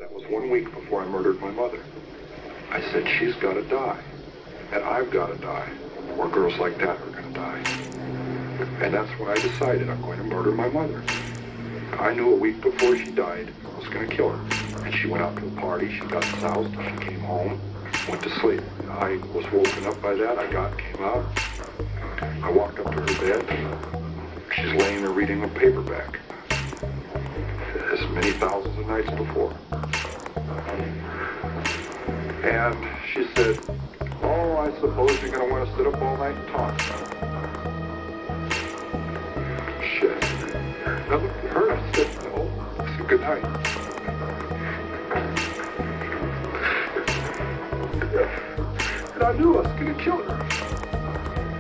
That was 1 week before I murdered my mother. I said, she's got to die, and I've got to die, or girls like that are going to die. And that's when I decided I'm going to murder my mother. I knew a week before she died, I was going to kill her. And she went out to a party, she got soused, she came home, went to sleep. I was woken up by that, came out, I walked up to her bed, she's laying there reading a paperback, as many thousands of nights before. And she said, oh, I suppose you're going to want to sit up all night and talk. Shit. I looked at her and I said, no. I said, good night. And I knew I was going to kill her.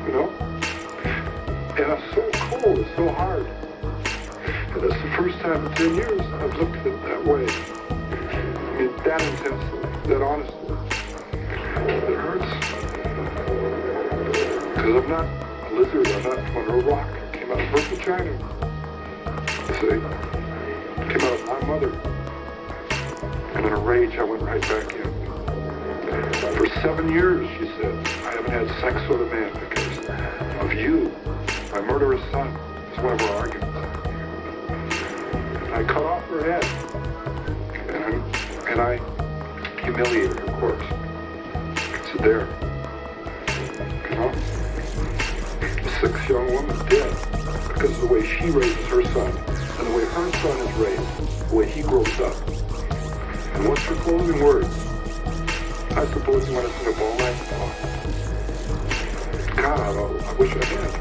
You know? And it's so cold, it's so hard. And it's the first time in 10 years I've looked at it that way. I mean, that intensely, that honestly. It hurts. Because I'm not a lizard, I'm not under a rock. I came out of her vagina. See? Came out of my mother. And in a rage, I went right back in. For 7 years, she said, I haven't had sex with a man because of you. My murderous son is one of our arguments. I cut off her head. And I humiliated her corpse. It's there. You know? A 6-young woman dead because of the way she raises her son and the way her son is raised, the way he grows up. And what's your closing words? I suppose you want to sit up all night and talk. God, I wish I had.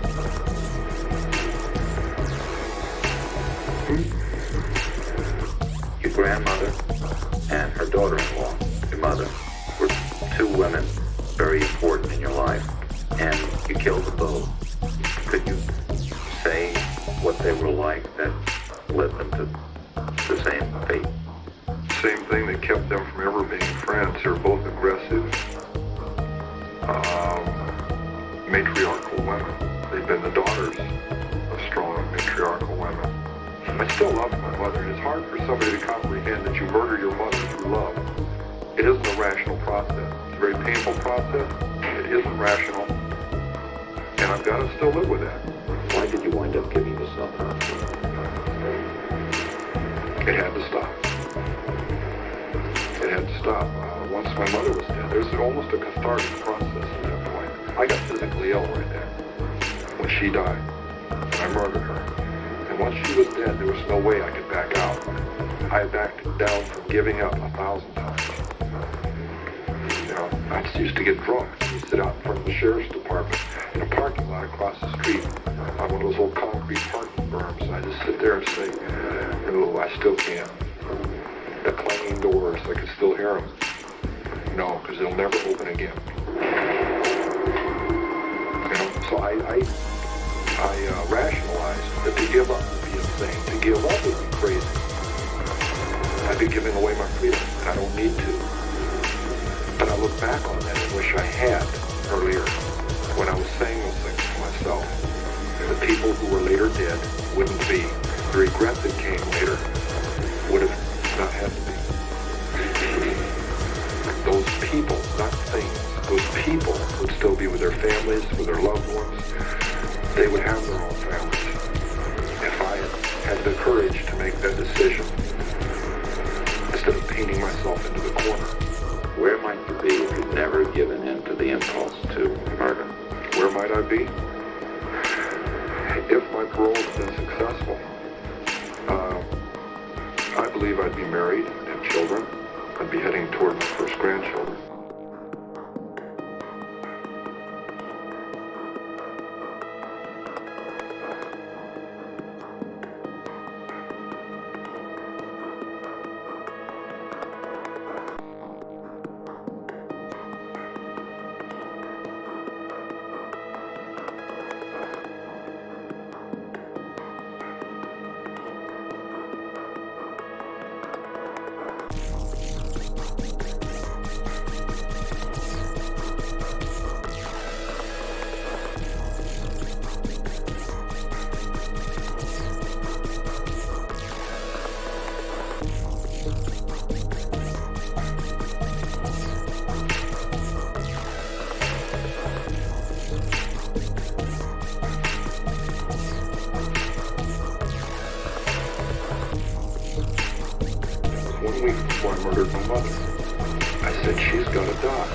Your grandmother and her daughter-in-law, your mother, were two women very important in your life, and you killed them both. Could you say what they were like that led them to the same fate? Same thing that kept them from ever being friends. They were both aggressive, matriarchal women. They've been the daughters of strong matriarchal women. I still love my mother, and it's hard for somebody to comprehend that you murder your mother through love. It isn't a rational process. It's a very painful process. It isn't rational. And I've got to still live with that. Why did you wind up giving yourself up? It had to stop. It had to stop. Once my mother was dead, there's almost a cathartic process at that point. I got physically ill right there when she died, and I murdered her. And once she was dead, there was no way I could back out. I backed down from giving up 1,000 times. You know, I just used to get drunk and sit out in front of the sheriff's department in a parking lot across the street on one of those old concrete parking berms. And I just sit there and say, no, I still can't. The clanging doors, I can still hear them. No, because they'll never open again. You know, so I rationalized that to give up would be insane. To give up would be crazy. I'd be giving away my freedom, and I don't need to. But I look back on that and wish I had earlier when I was saying those things to myself. The people who were later dead wouldn't be. The regret that came later would have not had to be. Those people, not things, those people would still be with their families, with their loved ones. They would have their own families. If I had the courage to make that decision, instead of painting myself into the corner. Where might you be if you'd never given in to the impulse to murder? Where might I be? If my parole had been successful, I believe I'd be married and have children. I'd be heading toward my first grandchildren. 7 weeks before I murdered my mother. I said, she's got to die.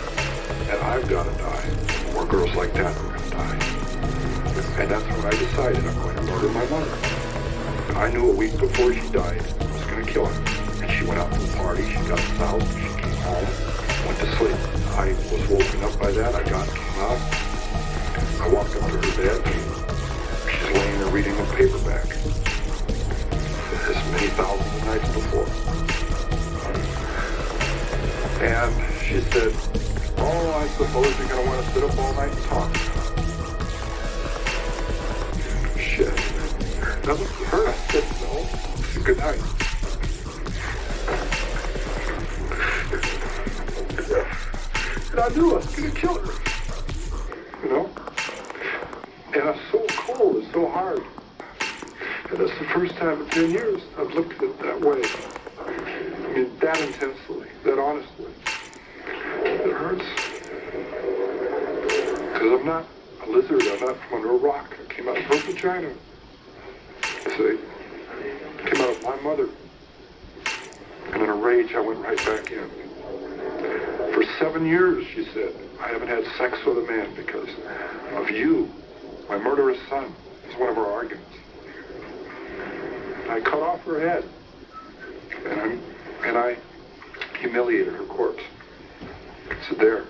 And I've got to die. Or girls like that are going to die. And that's when I decided I'm going to murder my mother. I knew a week before she died I was going to kill her. And she went out to a party, she got south, she came home, went to sleep. I was woken up by that, came out. I walked up to her bed. She's laying there reading a paperback. As many thousands of nights before. And she said, oh, I suppose you're going to want to sit up all night and talk. Shit. That was her. I said, no. Good night. And I knew I was going to kill her. You know? And I was so cold and so hard. And that's the first time in 10 years I've looked at it that way. I mean, that intensely, that honestly. It hurts. Because I'm not a lizard. I'm not from under a rock. I came out of her vagina. See? I came out of my mother. And in a rage, I went right back in. For 7 years, she said, I haven't had sex with a man because of you. My murderous son. It's one of our arguments. I cut off her head, and I humiliated her corpse. So there.